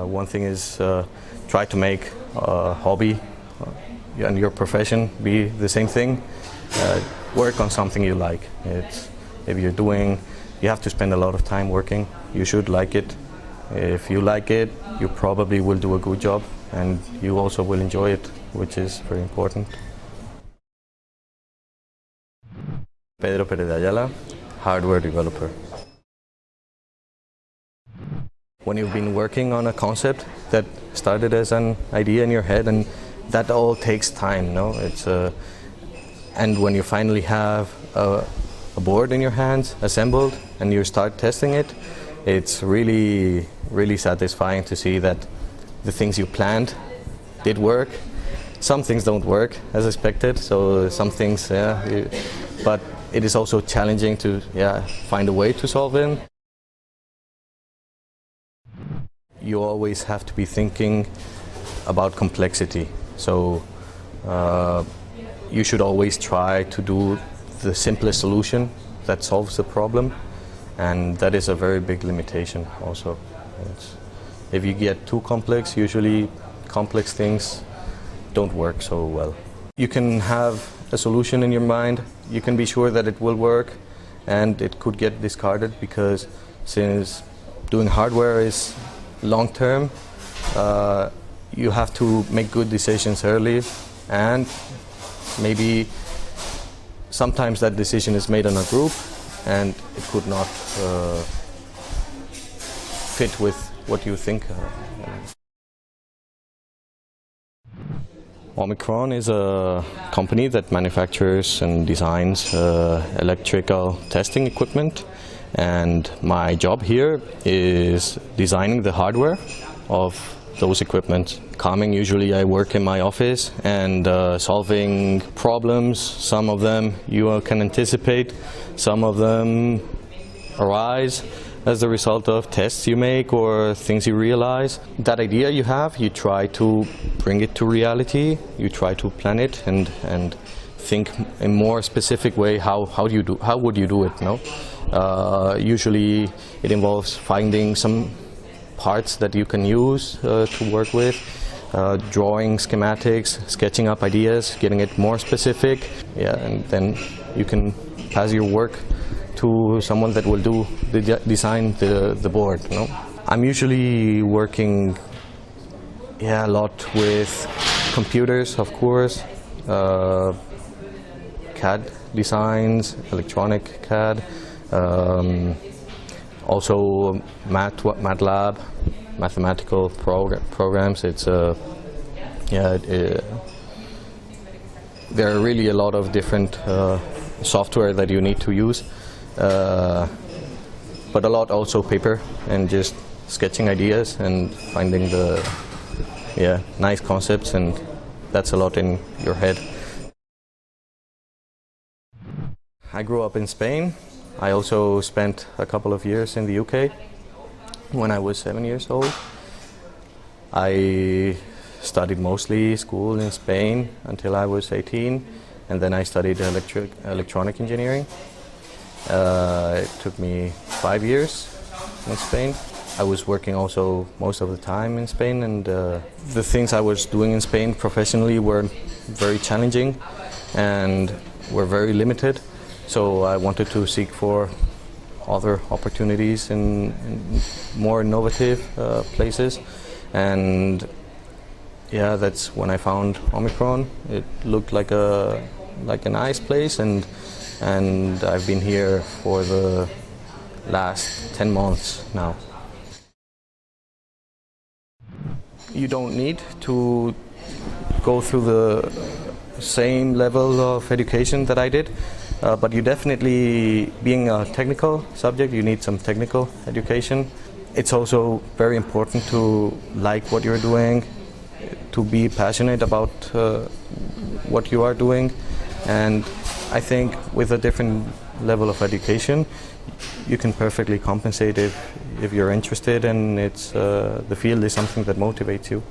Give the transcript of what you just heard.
One thing is try to make a hobby and your profession be the same thing. Work on something you like. If you have to spend a lot of time working, you should like it. If you like it, you probably will do a good job and you also will enjoy it, which is very important. Pedro de Ayala, hardware developer. When you've been working on a concept that started as an idea in your head, and that all takes time, no? And when you finally have a board in your hands assembled and you start testing it, it's really, really satisfying to see that the things you planned did work. Some things don't work as expected, so some things, but it is also challenging to find a way to solve them. You always have to be thinking about complexity, so you should always try to do the simplest solution that solves the problem, and that is a very big limitation also. If you get too complex, usually complex things don't work so well. You can have a solution in your mind, you can be sure that it will work, and it could get discarded because since doing hardware is long term, you have to make good decisions early, and maybe sometimes that decision is made in a group and it could not fit with what you think. Omicron is a company that manufactures and designs electrical testing equipment, and my job here is designing the hardware of those equipment. Usually I work in my office and solving problems. Some of them you can anticipate, some of them arise as the result of tests you make or things you realize. That idea you have, you try to bring it to reality, you try to plan it and think in a more specific way how would you do it, no? Usually it involves finding some parts that you can use to work with, drawing schematics, sketching up ideas, getting it more specific, and then you can pass your work to someone that will design the board. No? I'm usually working a lot with computers, of course, CAD designs, electronic CAD, also MATLAB, mathematical programs. There are really a lot of different software that you need to use, but a lot also paper and just sketching ideas and finding the nice concepts, and that's a lot in your head. I grew up in Spain. I also spent a couple of years in the UK. When I was 7 years old, I studied mostly school in Spain until I was 18, and then I studied electronic engineering. It took me 5 years in Spain. I was working also most of the time in Spain, and the things I was doing in Spain professionally were very challenging and were very limited. So I wanted to seek for other opportunities in more innovative places, and that's when I found Omicron. It looked like a nice place, and I've been here for the last 10 months now. You don't need to go through the same level of education that I did. But you definitely, being a technical subject, you need some technical education. It's also very important to like what you're doing, to be passionate about what you are doing. And I think with a different level of education, you can perfectly compensate if you're interested and the field is something that motivates you.